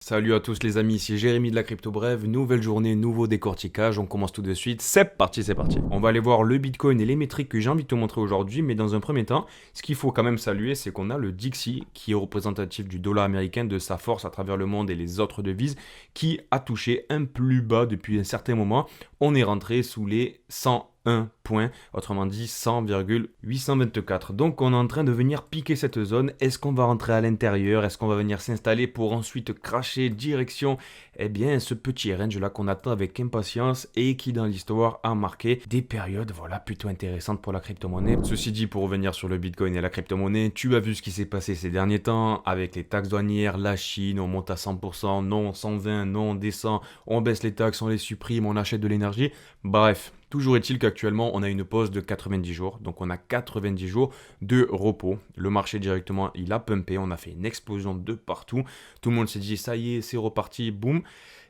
Salut à tous les amis, ici Jérémy de la Crypto Brève, nouvelle journée, nouveau décortiquage, on commence tout de suite, c'est parti, c'est parti. On va aller voir le Bitcoin et les métriques que j'ai envie de te montrer aujourd'hui, mais dans un premier temps, ce qu'il faut quand même saluer, c'est qu'on a le Dixie, qui est représentatif du dollar américain, de sa force à travers le monde et les autres devises, qui a touché un plus bas depuis un certain moment. On est rentré sous les 101 points, autrement dit 100,824. Donc on est en train de venir piquer cette zone. Est-ce qu'on va rentrer à l'intérieur? Est-ce qu'on va venir s'installer pour ensuite cracher direction ce petit range là qu'on attend avec impatience et qui dans l'histoire a marqué des périodes plutôt intéressantes pour la crypto-monnaie. Ceci dit, pour revenir sur le Bitcoin et la crypto-monnaie, tu as vu ce qui s'est passé ces derniers temps avec les taxes douanières, la Chine, on monte à 100%, non 120, non on descend, on baisse les taxes, on les supprime, on achète de l'énergie. Bref, toujours est-il qu'actuellement, on a une pause de 90 jours. Donc, on a 90 jours de repos. Le marché directement, il a pumpé. On a fait une explosion de partout. Tout le monde s'est dit, ça y est, c'est reparti, boum.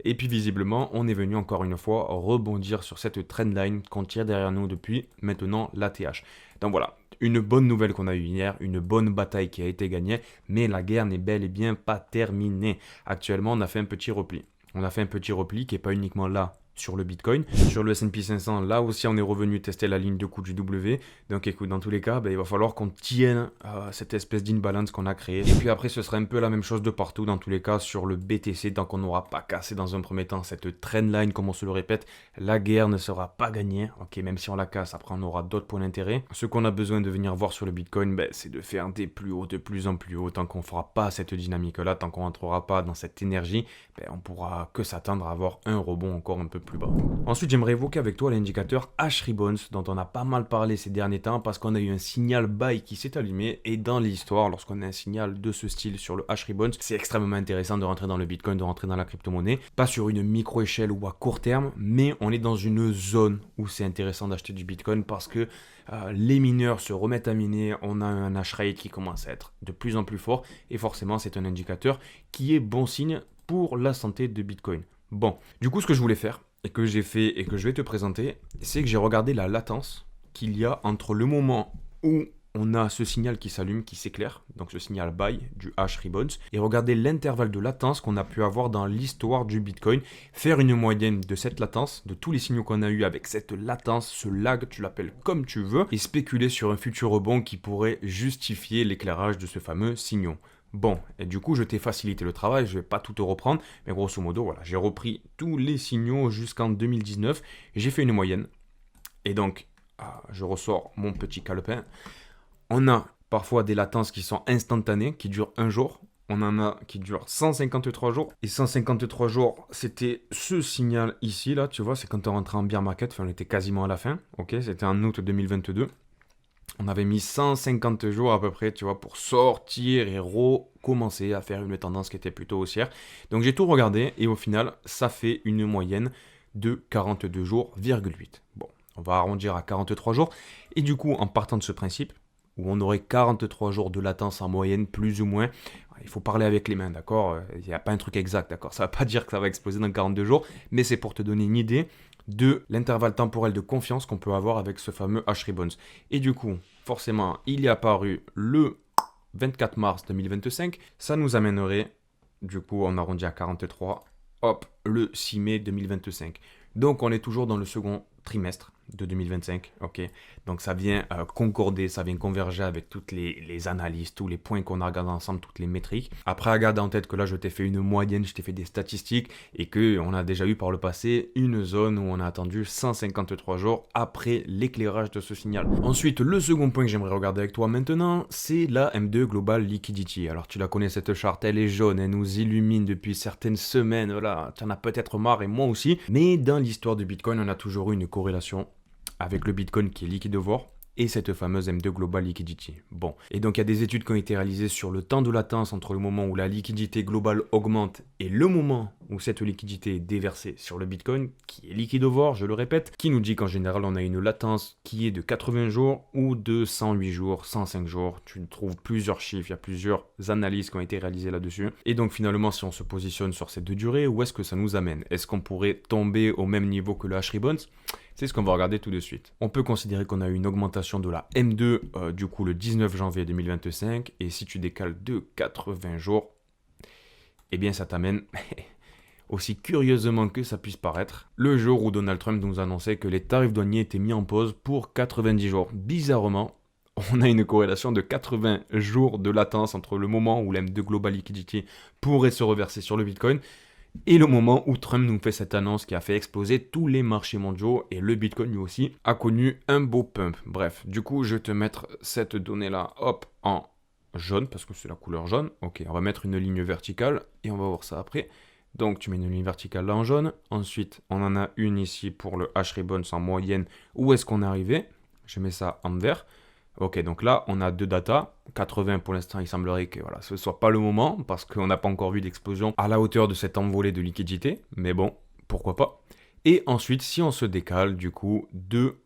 Et puis, visiblement, on est venu encore une fois rebondir sur cette trendline qu'on tire derrière nous depuis maintenant l'ATH. Donc voilà, une bonne nouvelle qu'on a eue hier, une bonne bataille qui a été gagnée, mais la guerre n'est bel et bien pas terminée. Actuellement, on a fait un petit repli. On a fait un petit repli qui n'est pas uniquement là sur le Bitcoin. Sur le S&P 500, là aussi, on est revenu tester la ligne de coup du W. Donc écoute, dans tous les cas, il va falloir qu'on tienne cette espèce d'imbalance qu'on a créée. Et puis après, ce sera un peu la même chose de partout, dans tous les cas, sur le BTC. Tant qu'on n'aura pas cassé dans un premier temps cette trendline, comme on se le répète, la guerre ne sera pas gagnée. Ok, même si on la casse, après on aura d'autres points d'intérêt. Ce qu'on a besoin de venir voir sur le Bitcoin, c'est de faire des plus hauts, de plus en plus haut. Tant qu'on ne fera pas cette dynamique-là, tant qu'on ne rentrera pas dans cette énergie, on pourra que s'attendre à avoir un rebond encore un peu plus bas. Ensuite, j'aimerais évoquer avec toi l'indicateur H-Ribbons dont on a pas mal parlé ces derniers temps parce qu'on a eu un signal buy qui s'est allumé et dans l'histoire, lorsqu'on a un signal de ce style sur le H-Ribbons, c'est extrêmement intéressant de rentrer dans le Bitcoin, de rentrer dans la crypto-monnaie, pas sur une micro-échelle ou à court terme, mais on est dans une zone où c'est intéressant d'acheter du Bitcoin parce que les mineurs se remettent à miner, on a un hash rate qui commence à être de plus en plus fort et forcément c'est un indicateur qui est bon signe pour la santé de Bitcoin. Bon, du coup ce que je voulais faire, et que j'ai fait et que je vais te présenter, c'est que j'ai regardé la latence qu'il y a entre le moment où on a ce signal qui s'allume, qui s'éclaire, donc ce signal buy du H-Ribbons, et regarder l'intervalle de latence qu'on a pu avoir dans l'histoire du Bitcoin, faire une moyenne de cette latence, de tous les signaux qu'on a eu avec cette latence, ce lag, tu l'appelles comme tu veux, et spéculer sur un futur rebond qui pourrait justifier l'éclairage de ce fameux signal. Bon, et du coup, je t'ai facilité le travail, je vais pas tout te reprendre, mais grosso modo, voilà, j'ai repris tous les signaux jusqu'en 2019, j'ai fait une moyenne, et donc, je ressors mon petit calepin. On a parfois des latences qui sont instantanées, qui durent un jour, on en a qui durent 153 jours, et 153 jours, c'était ce signal ici, là, tu vois, c'est quand on rentrait en bear market, enfin, on était quasiment à la fin, ok, c'était en août 2022. On avait mis 150 jours à peu près, tu vois, pour sortir et recommencer à faire une tendance qui était plutôt haussière. Donc j'ai tout regardé et au final, ça fait une moyenne de 42 jours,8. Bon, on va arrondir à 43 jours. Et du coup, en partant de ce principe, où on aurait 43 jours de latence en moyenne, plus ou moins, il faut parler avec les mains, d'accord? Il n'y a pas un truc exact, d'accord? Ça ne va pas dire que ça va exploser dans 42 jours, mais c'est pour te donner une idée de l'intervalle temporel de confiance qu'on peut avoir avec ce fameux H-Ribbons. Et du coup, forcément, il est apparu le 24 mars 2025. Ça nous amènerait, du coup, on arrondit à 43, hop, le 6 mai 2025. Donc, on est toujours dans le second trimestre de 2025, ok. Donc ça vient concorder, ça vient converger avec toutes les analyses, tous les points qu'on a regardés ensemble, toutes les métriques. Après, à garder en tête que là, je t'ai fait une moyenne, je t'ai fait des statistiques et qu'on a déjà eu par le passé une zone où on a attendu 153 jours après l'éclairage de ce signal. Ensuite, le second point que j'aimerais regarder avec toi maintenant, c'est la M2 Global Liquidity. Alors, tu la connais cette charte, elle est jaune, elle nous illumine depuis certaines semaines, voilà, tu en as peut-être marre et moi aussi, mais dans l'histoire du Bitcoin, on a toujours eu une corrélation avec le Bitcoin qui est liquidovore et cette fameuse M2 Global Liquidity. Bon, et donc il y a des études qui ont été réalisées sur le temps de latence entre le moment où la liquidité globale augmente et le moment où cette liquidité est déversée sur le Bitcoin, qui est liquidovore, je le répète, qui nous dit qu'en général on a une latence qui est de 80 jours ou de 108 jours, 105 jours. Tu trouves plusieurs chiffres, il y a plusieurs analyses qui ont été réalisées là-dessus. Et donc finalement, si on se positionne sur ces deux durées, où est-ce que ça nous amène? Est-ce qu'on pourrait tomber au même niveau que le H-Ribbons? C'est ce qu'on va regarder tout de suite. On peut considérer qu'on a eu une augmentation de la M2 du coup le 19 janvier 2025 et si tu décales de 80 jours, eh bien ça t'amène, aussi curieusement que ça puisse paraître, le jour où Donald Trump nous annonçait que les tarifs douaniers étaient mis en pause pour 90 jours. Bizarrement, on a une corrélation de 80 jours de latence entre le moment où l'M2 Global Liquidity pourrait se reverser sur le Bitcoin et le moment où Trump nous fait cette annonce qui a fait exploser tous les marchés mondiaux et le Bitcoin lui aussi a connu un beau pump. Bref, du coup, je vais te mettre cette donnée-là, hop, en jaune parce que c'est la couleur jaune. Ok, on va mettre une ligne verticale et on va voir ça après. Donc, tu mets une ligne verticale là en jaune. Ensuite, on en a une ici pour le H-Ribbons en moyenne. Où est-ce qu'on est arrivé? Je mets ça en vert. Ok, donc là, on a deux datas. 80 pour l'instant, il semblerait que voilà, ce ne soit pas le moment parce qu'on n'a pas encore vu d'explosion à la hauteur de cette envolée de liquidité. Mais bon, pourquoi pas. Et ensuite, si on se décale, du coup, de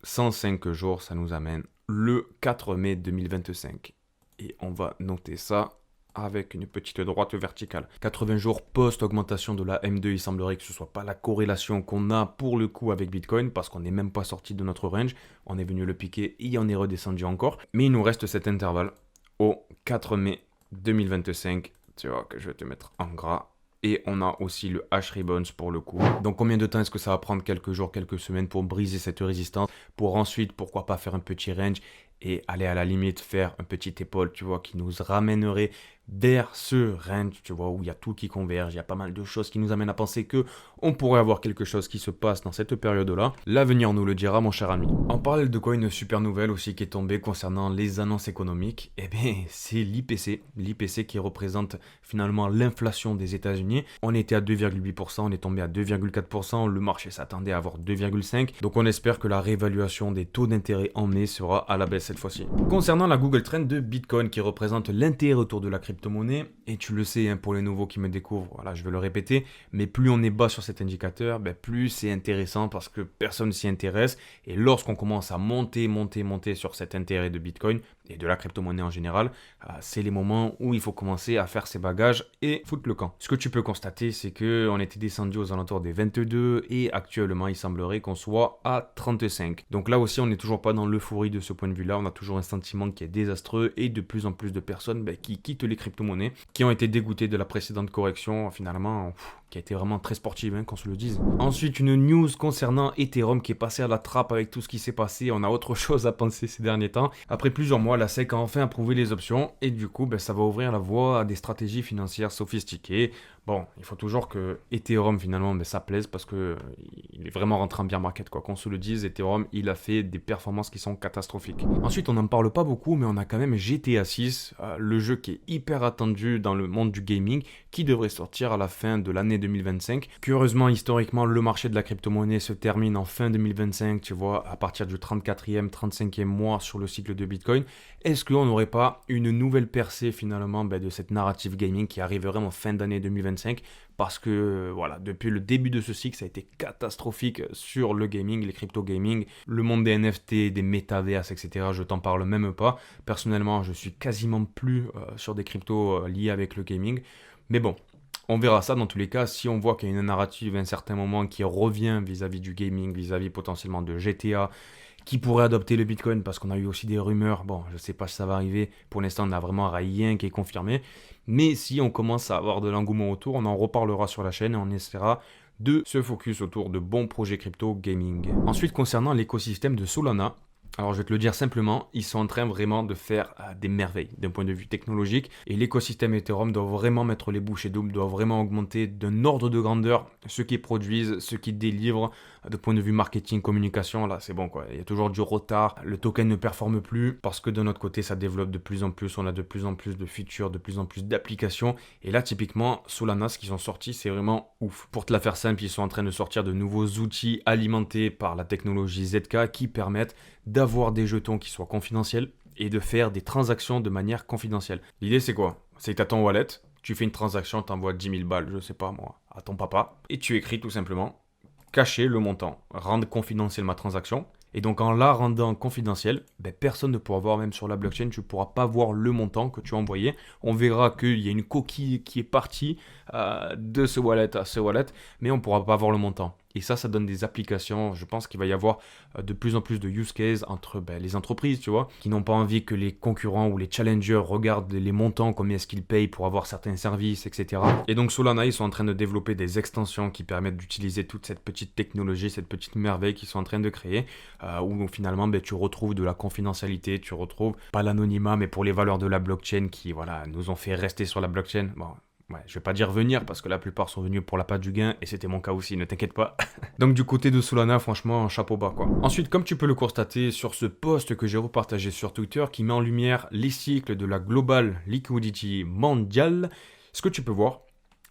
105 jours, ça nous amène le 4 mai 2025. Et on va noter ça avec une petite droite verticale. 80 jours post-augmentation de la M2, il semblerait que ce ne soit pas la corrélation qu'on a pour le coup avec Bitcoin, parce qu'on n'est même pas sorti de notre range. On est venu le piquer et on est redescendu encore. Mais il nous reste cet intervalle au 4 mai 2025. Tu vois que je vais te mettre en gras. Et on a aussi le H-Ribbons pour le coup. Donc combien de temps est-ce que ça va prendre? Quelques jours, quelques semaines pour briser cette résistance, pour ensuite, pourquoi pas faire un petit range et aller à la limite faire un petit épaule, tu vois, qui nous ramènerait vers ce range, tu vois, où il y a tout qui converge, il y a pas mal de choses qui nous amènent à penser que on pourrait avoir quelque chose qui se passe dans cette période-là. L'avenir nous le dira, mon cher ami. En parallèle de quoi, une super nouvelle aussi qui est tombée concernant les annonces économiques, eh bien, c'est l'IPC. L'IPC qui représente finalement l'inflation des États-Unis. On était à 2,8%, on est tombé à 2,4%, le marché s'attendait à avoir 2,5%. Donc on espère que la réévaluation des taux d'intérêt en mai sera à la baisse cette fois-ci. Concernant la Google Trend de Bitcoin qui représente l'intérêt autour de la crypto-monnaie, et tu le sais, hein, pour les nouveaux qui me découvrent, voilà, je vais le répéter, mais plus on est bas sur cet indicateur, plus c'est intéressant parce que personne s'y intéresse. Et lorsqu'on commence à monter sur cet intérêt de Bitcoin et de la crypto-monnaie en général, c'est les moments où il faut commencer à faire ses bagages et foutre le camp. Ce que tu peux constater, c'est qu'on était descendu aux alentours des 22 et actuellement, il semblerait qu'on soit à 35. Donc là aussi, on n'est toujours pas dans l'euphorie de ce point de vue-là. On a toujours un sentiment qui est désastreux et de plus en plus de personnes qui quittent les crypto-monnaies, qui ont été dégoûtées de la précédente correction, finalement, qui a été vraiment très sportive, hein, qu'on se le dise. Ensuite, une news concernant Ethereum qui est passé à la trappe avec tout ce qui s'est passé. On a autre chose à penser ces derniers temps. Après plusieurs mois, la SEC a enfin approuvé les options et du coup, ça va ouvrir la voie à des stratégies financières sophistiquées. Bon, il faut toujours que Ethereum, finalement, ça plaise parce que il est vraiment rentré en bear market, quoi. Qu'on se le dise, Ethereum, il a fait des performances qui sont catastrophiques. Ensuite, on n'en parle pas beaucoup, mais on a quand même GTA 6, le jeu qui est hyper attendu dans le monde du gaming, qui devrait sortir à la fin de l'année 2025. Curieusement, historiquement, le marché de la crypto-monnaie se termine en fin 2025, tu vois, à partir du 34e, 35e mois sur le cycle de Bitcoin. Est-ce qu'on n'aurait pas une nouvelle percée, finalement, de cette narrative gaming qui arrive vraiment fin d'année 2025? Parce que voilà, depuis le début de ce cycle, ça a été catastrophique sur le gaming, les crypto gaming, le monde des NFT, des métaverses, etc. Je t'en parle même pas. Personnellement, je suis quasiment plus sur des cryptos liés avec le gaming. Mais bon, on verra ça dans tous les cas. Si on voit qu'il y a une narrative à un certain moment qui revient vis-à-vis du gaming, vis-à-vis potentiellement de GTA, qui pourrait adopter le Bitcoin, parce qu'on a eu aussi des rumeurs. Bon, je ne sais pas si ça va arriver. Pour l'instant, on n'a vraiment rien qui est confirmé. Mais si on commence à avoir de l'engouement autour, on en reparlera sur la chaîne et on essaiera de se focus autour de bons projets crypto gaming. Ensuite, concernant l'écosystème de Solana, alors je vais te le dire simplement, ils sont en train vraiment de faire des merveilles d'un point de vue technologique et l'écosystème Ethereum doit vraiment mettre les bouchées doubles, doit vraiment augmenter d'un ordre de grandeur ce qu'ils produisent, ce qu'ils délivrent de point de vue marketing, communication. Là c'est bon quoi, il y a toujours du retard, le token ne performe plus parce que de notre côté ça développe de plus en plus, on a de plus en plus de features, de plus en plus d'applications et là typiquement Solana ce qu'ils ont sorti c'est vraiment ouf. Pour te la faire simple, ils sont en train de sortir de nouveaux outils alimentés par la technologie ZK qui permettent d'avoir des jetons qui soient confidentiels et de faire des transactions de manière confidentielle. L'idée c'est quoi? C'est que tu as ton wallet, tu fais une transaction, tu envoies 10 000 balles, je sais pas moi, à ton papa, et tu écris tout simplement, cacher le montant, rendre confidentielle ma transaction, et donc en la rendant confidentielle, personne ne pourra voir, même sur la blockchain, tu ne pourras pas voir le montant que tu as envoyé. On verra qu'il y a une coquille qui est partie de ce wallet à ce wallet, mais on ne pourra pas voir le montant. Et ça donne des applications. Je pense qu'il va y avoir de plus en plus de use cases entre les entreprises, tu vois, qui n'ont pas envie que les concurrents ou les challengers regardent les montants, combien est-ce qu'ils payent pour avoir certains services, etc. Et donc Solana, ils sont en train de développer des extensions qui permettent d'utiliser toute cette petite technologie, cette petite merveille qu'ils sont en train de créer, où finalement tu retrouves de la confidentialité, tu retrouves pas l'anonymat, mais pour les valeurs de la blockchain qui, voilà, nous ont fait rester sur la blockchain. Bon, ouais, je vais pas dire venir parce que la plupart sont venus pour la patte du gain et c'était mon cas aussi, ne t'inquiète pas. Donc du côté de Solana, franchement, chapeau bas quoi. Ensuite, comme tu peux le constater sur ce post que j'ai repartagé sur Twitter qui met en lumière les cycles de la Global Liquidity mondiale, ce que tu peux voir,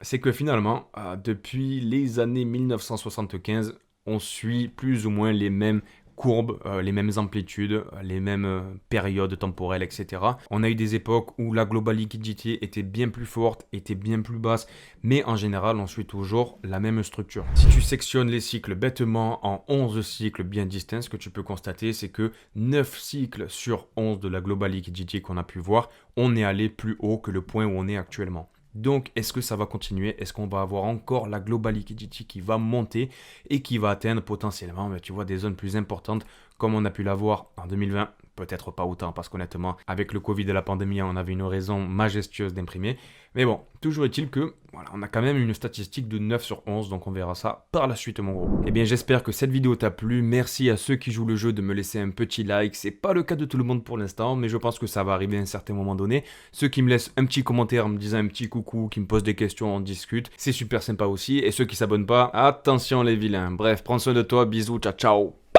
c'est que finalement, depuis les années 1975, on suit plus ou moins les mêmes courbes, les mêmes amplitudes, les mêmes périodes temporelles, etc. On a eu des époques où la global liquidity était bien plus forte, était bien plus basse, mais en général, on suit toujours la même structure. Si tu sectionnes les cycles bêtement en 11 cycles bien distincts, ce que tu peux constater, c'est que 9 cycles sur 11 de la global liquidity qu'on a pu voir, on est allé plus haut que le point où on est actuellement. Donc, est-ce que ça va continuer? Est-ce qu'on va avoir encore la global liquidity qui va monter et qui va atteindre potentiellement, tu vois, des zones plus importantes comme on a pu l'avoir en 2020? Peut-être pas autant parce qu'honnêtement, avec le Covid et la pandémie, on avait une raison majestueuse d'imprimer. Mais bon, toujours est-il que, voilà, on a quand même une statistique de 9 sur 11, donc on verra ça par la suite, mon gros. Eh bien, j'espère que cette vidéo t'a plu. Merci à ceux qui jouent le jeu de me laisser un petit like. C'est pas le cas de tout le monde pour l'instant, mais je pense que ça va arriver à un certain moment donné. Ceux qui me laissent un petit commentaire en me disant un petit coucou, qui me posent des questions, on discute, c'est super sympa aussi. Et ceux qui s'abonnent pas, attention les vilains. Bref, prends soin de toi, bisous, ciao ciao.